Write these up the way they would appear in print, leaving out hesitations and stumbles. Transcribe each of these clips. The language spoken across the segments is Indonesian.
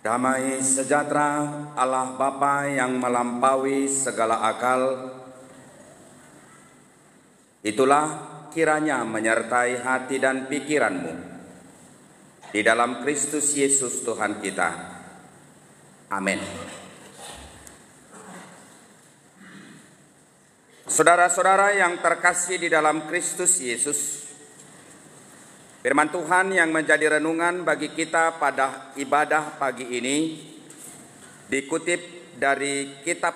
Damai sejahtera Allah Bapa yang melampaui segala akal, itulah kiranya menyertai hati dan pikiranmu di dalam Kristus Yesus Tuhan kita. Amin. Saudara-saudara yang terkasih di dalam Kristus Yesus, firman Tuhan yang menjadi renungan bagi kita pada ibadah pagi ini dikutip dari kitab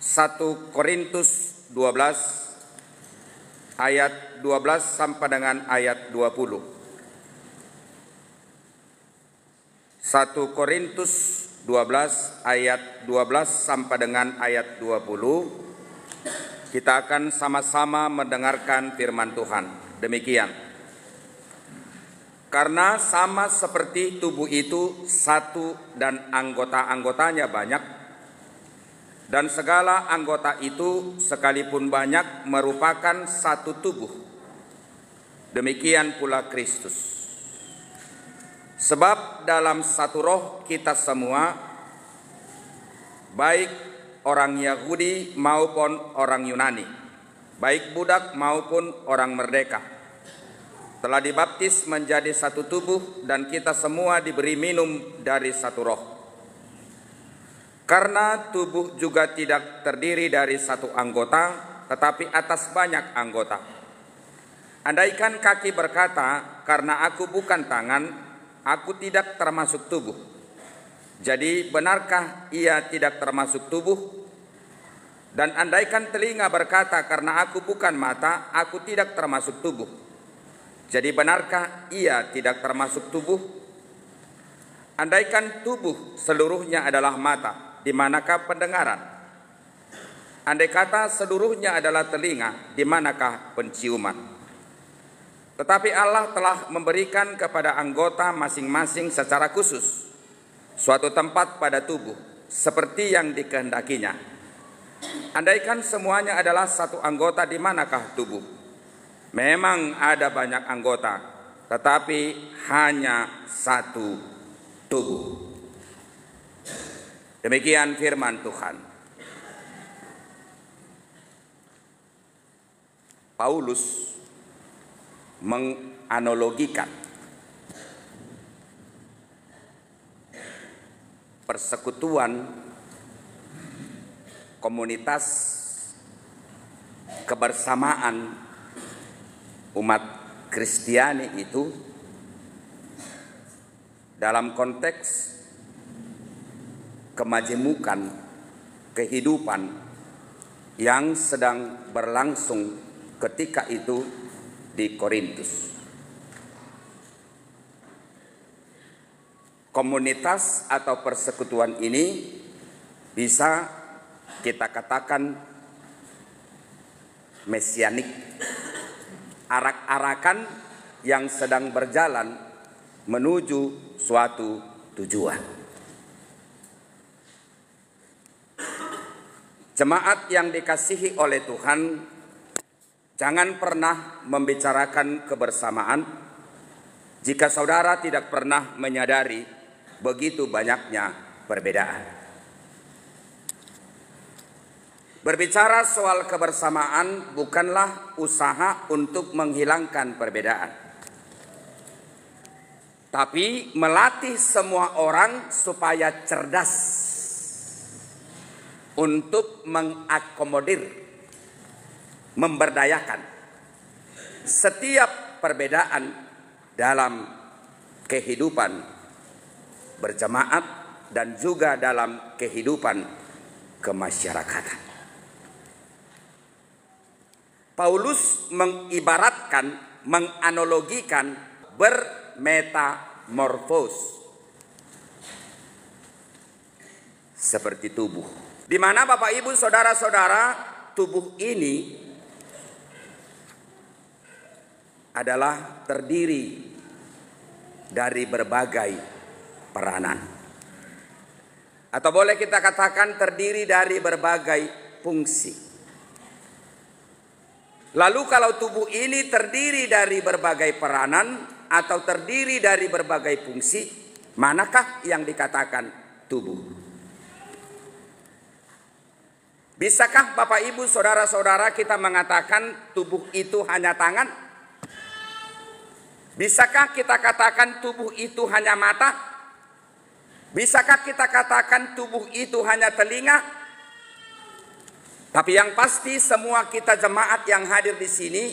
1 Korintus 12 ayat 12 sampai dengan ayat 20. 1 Korintus 12 ayat 12 sampai dengan ayat 20. Kita akan sama-sama mendengarkan firman Tuhan. Demikian. Karena sama seperti tubuh itu satu dan anggota-anggotanya banyak, dan segala anggota itu sekalipun banyak merupakan satu tubuh. Demikian pula Kristus. Sebab dalam satu roh kita semua, baik orang Yahudi maupun orang Yunani, baik budak maupun orang merdeka, telah dibaptis menjadi satu tubuh, dan kita semua diberi minum dari satu roh. Karena tubuh juga tidak terdiri dari satu anggota, tetapi atas banyak anggota. Andaikan kaki berkata, karena aku bukan tangan, aku tidak termasuk tubuh. Jadi benarkah ia tidak termasuk tubuh? Dan andaikan telinga berkata, karena aku bukan mata, aku tidak termasuk tubuh. Jadi benarkah ia tidak termasuk tubuh? Andaikan tubuh seluruhnya adalah mata, di manakah pendengaran? Andai kata seluruhnya adalah telinga, di manakah penciuman? Tetapi Allah telah memberikan kepada anggota masing-masing secara khusus suatu tempat pada tubuh, seperti yang dikehendakinya. Andaikan semuanya adalah satu anggota, di manakah tubuh? Memang ada banyak anggota, tetapi hanya satu tubuh. Demikian firman Tuhan. Paulus menganalogikan persekutuan komunitas kebersamaan umat Kristiani itu dalam konteks kemajemukan kehidupan yang sedang berlangsung ketika itu di Korintus. Komunitas atau persekutuan ini bisa kita katakan mesianik, arak-arakan yang sedang berjalan menuju suatu tujuan. Jemaat yang dikasihi oleh Tuhan, jangan pernah membicarakan kebersamaan jika saudara tidak pernah menyadari begitu banyaknya perbedaan. Berbicara soal kebersamaan bukanlah usaha untuk menghilangkan perbedaan, tapi melatih semua orang supaya cerdas untuk mengakomodir, memberdayakan setiap perbedaan dalam kehidupan berjemaat dan juga dalam kehidupan kemasyarakatan. Paulus mengibaratkan, menganalogikan bermetamorfos seperti tubuh, di mana Bapak Ibu saudara-saudara, tubuh ini adalah terdiri dari berbagai peranan, atau boleh kita katakan terdiri dari berbagai fungsi. Lalu kalau tubuh ini terdiri dari berbagai peranan atau terdiri dari berbagai fungsi, Manakah yang dikatakan tubuh? Bisakah Bapak Ibu saudara-saudara kita mengatakan tubuh itu hanya tangan? Bisakah kita katakan tubuh itu hanya mata? Bisakah kita katakan tubuh itu hanya telinga? Tapi yang pasti semua kita jemaat yang hadir di sini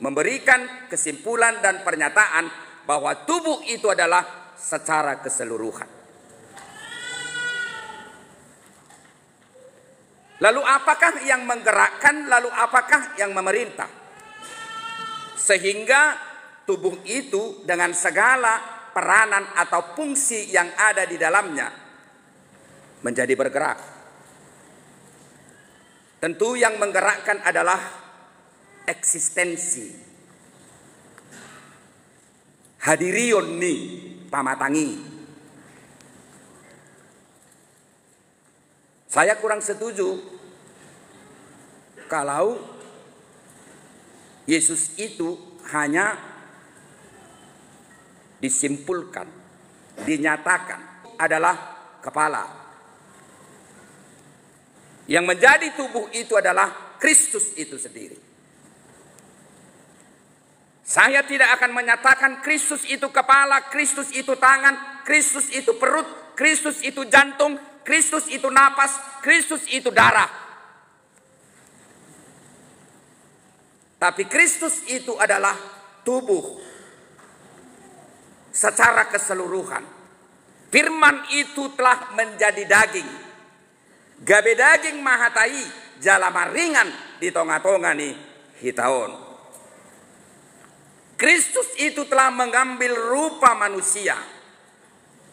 memberikan kesimpulan dan pernyataan bahwa tubuh itu adalah secara keseluruhan. Lalu apakah yang menggerakkan, lalu apakah yang memerintah? Sehingga tubuh itu dengan segala peranan atau fungsi yang ada di dalamnya menjadi bergerak. Tentu yang menggerakkan adalah eksistensi. Hadirion ni pamatangi. Saya kurang setuju kalau Yesus itu hanya disimpulkan, dinyatakan adalah kepala. Yang menjadi tubuh itu adalah Kristus itu sendiri. Saya tidak akan menyatakan Kristus itu kepala, Kristus itu tangan, Kristus itu perut, Kristus itu jantung, Kristus itu napas, Kristus itu darah. Tapi Kristus itu adalah tubuh secara keseluruhan. Firman itu telah menjadi daging. Gabe daging mahatai jalama ringan di tonga-tonga ni hitaon. Kristus itu telah mengambil rupa manusia.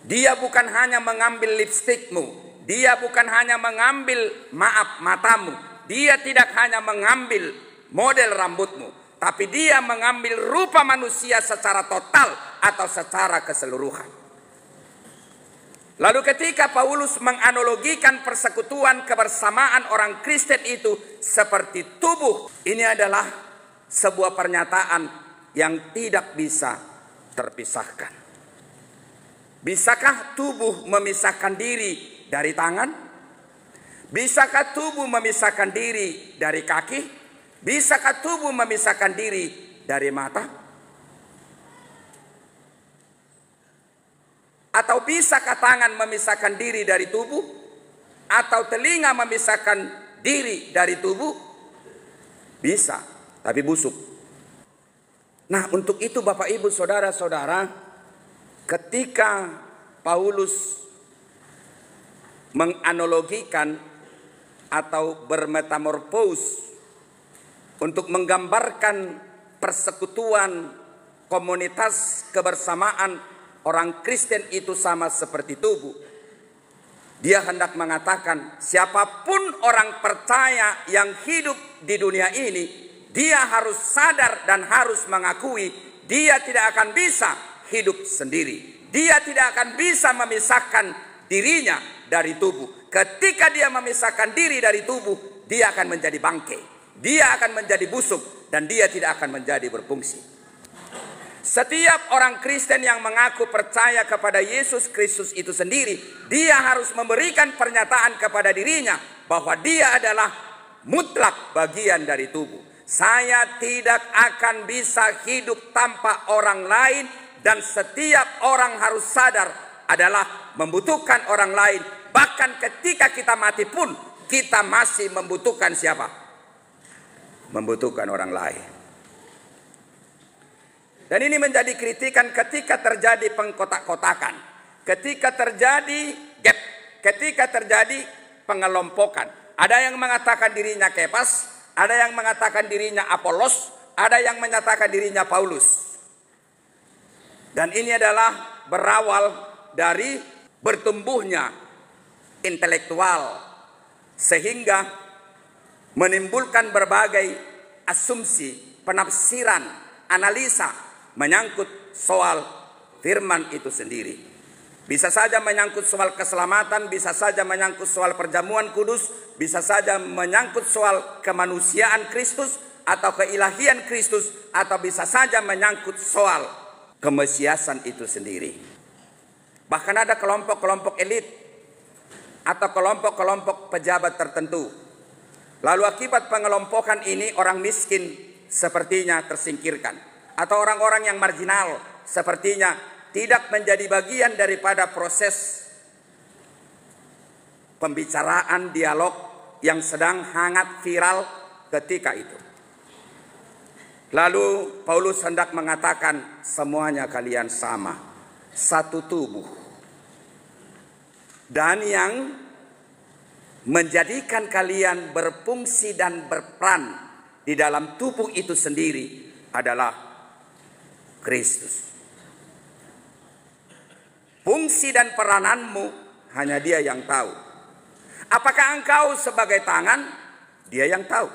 Dia bukan hanya mengambil lipstikmu. Dia bukan hanya mengambil matamu. Dia tidak hanya mengambil model rambutmu. Tapi dia mengambil rupa manusia secara total atau secara keseluruhan. Lalu ketika Paulus menganalogikan persekutuan kebersamaan orang Kristen itu seperti tubuh, ini adalah sebuah pernyataan yang tidak bisa terpisahkan. Bisakah tubuh memisahkan diri dari tangan? Bisakah tubuh memisahkan diri dari kaki? Bisakah tubuh memisahkan diri dari mata? Atau bisakah tangan memisahkan diri dari tubuh? Atau telinga memisahkan diri dari tubuh? Bisa, tapi busuk. Nah, untuk itu Bapak Ibu Saudara-saudara, ketika Paulus menganalogikan atau bermetamorfos untuk menggambarkan persekutuan komunitas kebersamaan orang Kristen itu sama seperti tubuh. Dia hendak mengatakan siapapun orang percaya yang hidup di dunia ini, dia harus sadar dan harus mengakui dia tidak akan bisa hidup sendiri. Dia tidak akan bisa memisahkan dirinya dari tubuh. Ketika dia memisahkan diri dari tubuh, dia akan menjadi bangkai. Dia akan menjadi busuk dan dia tidak akan menjadi berfungsi. Setiap orang Kristen yang mengaku percaya kepada Yesus Kristus itu sendiri, dia harus memberikan pernyataan kepada dirinya bahwa dia adalah mutlak bagian dari tubuh. Saya tidak akan bisa hidup tanpa orang lain dan setiap orang harus sadar adalah membutuhkan orang lain. Bahkan ketika kita mati pun kita masih membutuhkan siapa? Membutuhkan orang lain. Dan ini menjadi kritikan ketika terjadi pengkotak-kotakan, ketika terjadi gap, ketika terjadi pengelompokan. Ada yang mengatakan dirinya Kefas, ada yang mengatakan dirinya Apolos, ada yang menyatakan dirinya Paulus. Dan ini adalah berawal dari bertumbuhnya intelektual sehingga menimbulkan berbagai asumsi, penafsiran, analisa menyangkut soal firman itu sendiri. Bisa saja menyangkut soal keselamatan, bisa saja menyangkut soal perjamuan kudus, bisa saja menyangkut soal kemanusiaan Kristus atau keilahian Kristus, atau bisa saja menyangkut soal kemesiasan itu sendiri. Bahkan ada kelompok-kelompok elit atau kelompok-kelompok pejabat tertentu. Lalu akibat pengelompokan ini orang miskin sepertinya tersingkirkan. Atau orang-orang yang marginal sepertinya tidak menjadi bagian daripada proses pembicaraan dialog yang sedang hangat viral ketika itu. Lalu Paulus hendak mengatakan semuanya kalian sama, satu tubuh. Dan yang menjadikan kalian berfungsi dan berperan di dalam tubuh itu sendiri adalah Kristus. Fungsi dan perananmu hanya Dia yang tahu. Apakah engkau sebagai tangan? Dia yang tahu.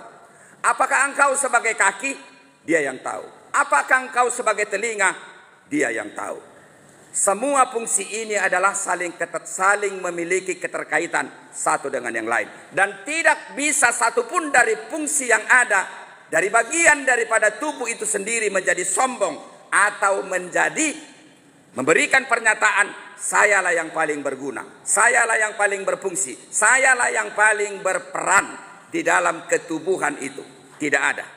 Apakah engkau sebagai kaki? Dia yang tahu. Apakah engkau sebagai telinga? Dia yang tahu. Semua fungsi ini adalah saling memiliki keterkaitan satu dengan yang lain. Dan tidak bisa satupun dari fungsi yang ada, dari bagian daripada tubuh itu sendiri menjadi sombong atau memberikan pernyataan, sayalah yang paling berguna, sayalah yang paling berfungsi, sayalah yang paling berperan di dalam ketubuhan itu. Tidak ada.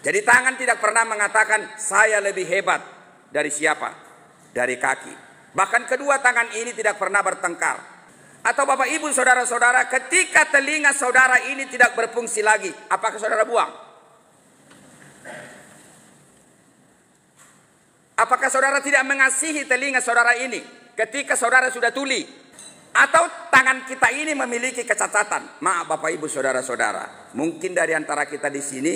Jadi tangan tidak pernah mengatakan saya lebih hebat dari siapa? Dari kaki. Bahkan kedua tangan ini tidak pernah bertengkar. Atau Bapak Ibu saudara-saudara, ketika telinga saudara ini tidak berfungsi lagi, apakah saudara buang? Apakah saudara tidak mengasihi telinga saudara ini ketika saudara sudah tuli? Atau tangan kita ini memiliki kecacatan? Maaf Bapak Ibu saudara-saudara, mungkin dari antara kita di sini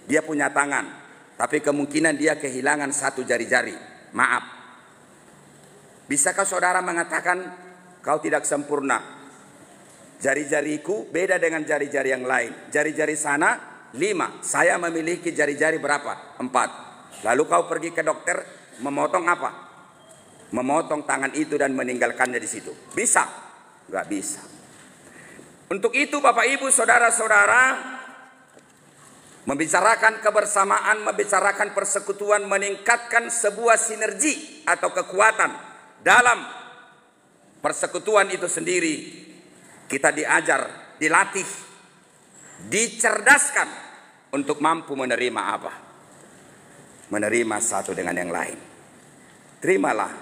dia punya tangan, tapi kemungkinan dia kehilangan satu jari-jari. Maaf. Bisakah saudara mengatakan kau tidak sempurna? Jari-jariku beda dengan jari-jari yang lain. Jari-jari sana 5. Saya memiliki jari-jari berapa? 4. Lalu kau pergi ke dokter memotong apa? Memotong tangan itu dan meninggalkannya di situ. Bisa? Enggak bisa. Untuk itu Bapak Ibu saudara-saudara, membicarakan kebersamaan, membicarakan persekutuan, meningkatkan sebuah sinergi atau kekuatan dalam persekutuan itu sendiri. Kita diajar, dilatih, dicerdaskan untuk mampu menerima apa? Menerima satu dengan yang lain. Terimalah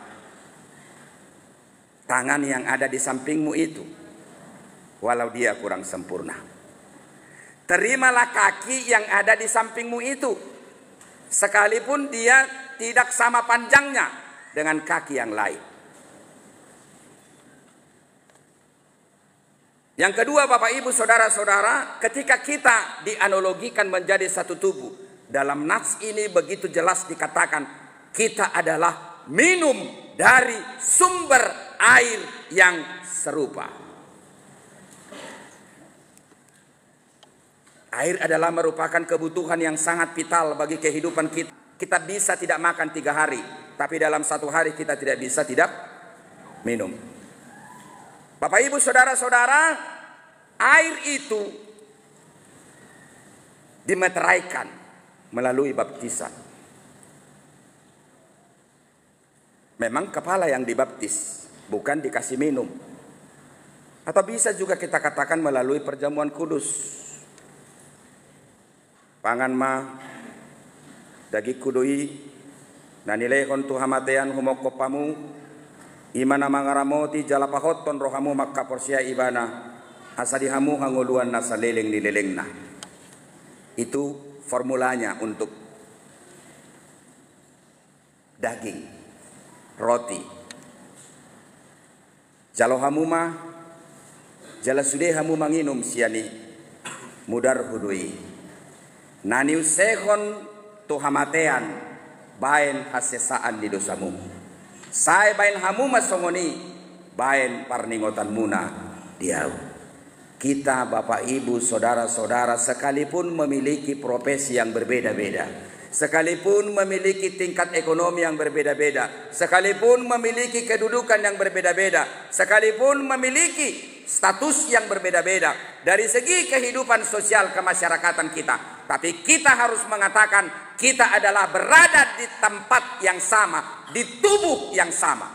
tangan yang ada di sampingmu itu, walau dia kurang sempurna. Terimalah kaki yang ada di sampingmu itu, sekalipun dia tidak sama panjangnya dengan kaki yang lain. Yang kedua Bapak Ibu saudara-saudara, ketika kita dianalogikan menjadi satu tubuh, dalam nats ini begitu jelas dikatakan kita adalah minum dari sumber air yang serupa. Air adalah merupakan kebutuhan yang sangat vital bagi kehidupan kita. Kita bisa tidak makan 3 hari, tapi dalam 1 hari kita tidak bisa tidak minum. Bapak Ibu saudara-saudara, air itu dimeteraikan melalui baptisan. Memang kepala yang dibaptis, bukan dikasih minum. Atau bisa juga kita katakan melalui perjamuan kudus. Pangan ma dagi kudui nanilehon tuhamatean humokopamu imana mangaramoti jalapahoton rohamu makka porsia ibana asadihamu hanguluan nasa leleng di lelengna. Itu formulanya untuk daging, roti. Jalohamu mah jalasudehamu manginum siani mudar hudui. Nani usehon tuhamatean baen hasesaan di dosamu. Sai bain hamu masongoni bain parningotan muna diau. Kita Bapak Ibu saudara-saudara sekalipun memiliki profesi yang berbeda-beda, sekalipun memiliki tingkat ekonomi yang berbeda-beda, sekalipun memiliki kedudukan yang berbeda-beda, sekalipun memiliki status yang berbeda-beda dari segi kehidupan sosial kemasyarakatan kita, tapi kita harus mengatakan kita adalah berada di tempat yang sama, di tubuh yang sama.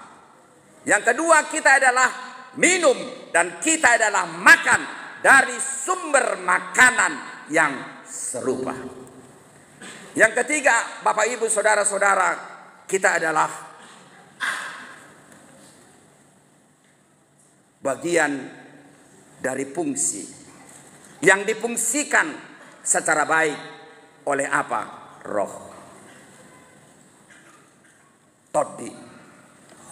Yang kedua, kita adalah minum dan kita adalah makan dari sumber makanan yang serupa. Yang ketiga, Bapak Ibu Saudara-saudara, kita adalah bagian dari fungsi yang difungsikan secara baik oleh apa? Roh. Todi,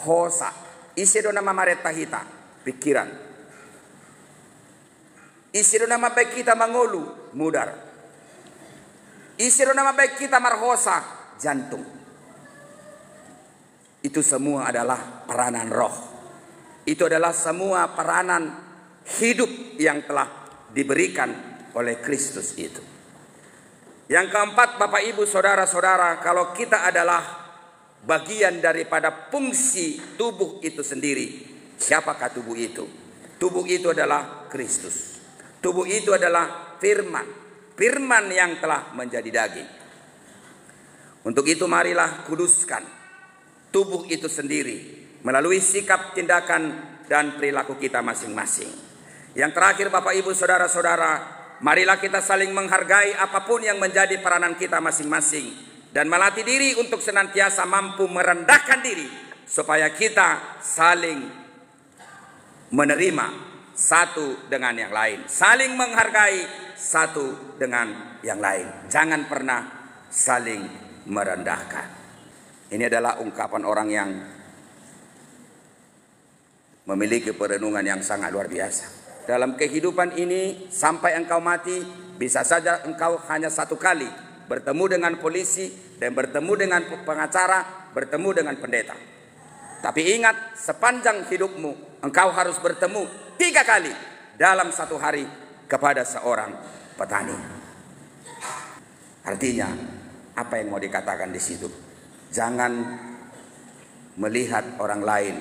hosa, isido nama mareta hita, pikiran. Isido nama baik kita mangolu, mudar. Isido nama baik kita marhosa, jantung. Itu semua adalah peranan roh. Itu adalah semua peranan hidup yang telah diberikan oleh Kristus itu. Yang keempat, Bapak Ibu Saudara-saudara, kalau kita adalah bagian daripada fungsi tubuh itu sendiri, siapakah tubuh itu? Tubuh itu adalah Kristus. Tubuh itu adalah firman. Firman yang telah menjadi daging. Untuk itu marilah kuduskan tubuh itu sendiri melalui sikap, tindakan, dan perilaku kita masing-masing. Yang terakhir, Bapak Ibu Saudara-saudara, marilah kita saling menghargai apapun yang menjadi peranan kita masing-masing dan melatih diri untuk senantiasa mampu merendahkan diri supaya kita saling menerima satu dengan yang lain, saling menghargai satu dengan yang lain. Jangan pernah saling merendahkan. Ini adalah ungkapan orang yang memiliki perenungan yang sangat luar biasa. Dalam kehidupan ini sampai engkau mati, bisa saja engkau hanya satu kali bertemu dengan polisi dan bertemu dengan pengacara, bertemu dengan pendeta. Tapi ingat, sepanjang hidupmu engkau harus bertemu 3 kali dalam satu hari kepada seorang petani. Artinya, apa yang mau dikatakan di situ? Jangan melihat orang lain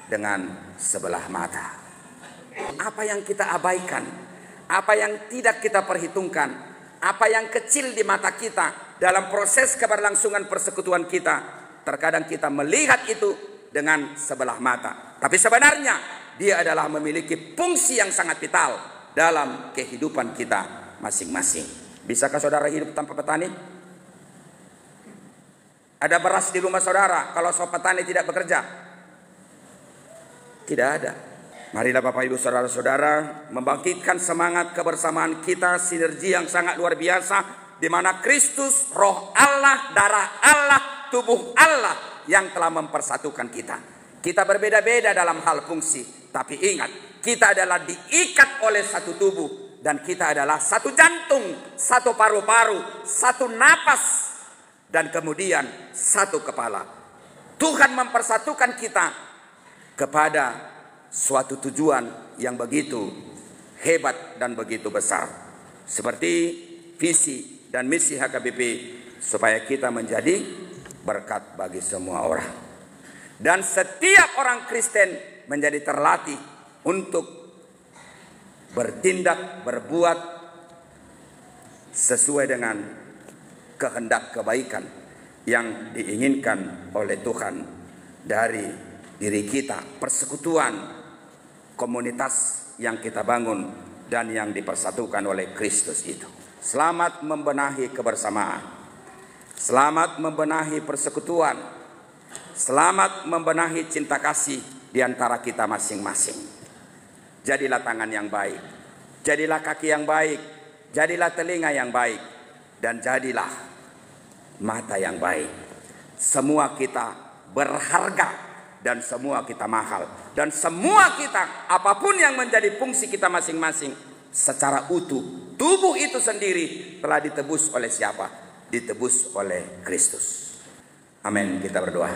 dengan sebelah mata. Apa yang kita abaikan, apa yang tidak kita perhitungkan, apa yang kecil di mata kita dalam proses keberlangsungan persekutuan kita, terkadang kita melihat itu dengan sebelah mata. Tapi sebenarnya dia adalah memiliki fungsi yang sangat vital dalam kehidupan kita masing-masing. Bisakah saudara hidup tanpa petani? Ada beras di rumah saudara kalau petani tidak bekerja? Tidak ada. Marilah Bapak Ibu Saudara-saudara membangkitkan semangat kebersamaan kita, sinergi yang sangat luar biasa, di mana Kristus, Roh Allah, darah Allah, tubuh Allah yang telah mempersatukan kita. Kita berbeda-beda dalam hal fungsi, tapi ingat, kita adalah diikat oleh satu tubuh dan kita adalah satu jantung, satu paru-paru, satu napas, dan kemudian satu kepala. Tuhan mempersatukan kita kepada suatu tujuan yang begitu hebat dan begitu besar. Seperti visi dan misi HKBP, supaya kita menjadi berkat bagi semua orang. Dan setiap orang Kristen menjadi terlatih untuk bertindak, berbuat sesuai dengan kehendak kebaikan yang diinginkan oleh Tuhan dari diri kita, persekutuan, komunitas yang kita bangun dan yang dipersatukan oleh Kristus itu. Selamat membenahi kebersamaan, selamat membenahi persekutuan, selamat membenahi cinta kasih di antara kita masing-masing. Jadilah tangan yang baik, jadilah kaki yang baik, jadilah telinga yang baik, dan jadilah mata yang baik. Semua kita berharga dan semua kita mahal. Dan semua kita, apapun yang menjadi fungsi kita masing-masing, secara utuh, tubuh itu sendiri telah ditebus oleh siapa? Ditebus oleh Kristus. Amin. Kita berdoa.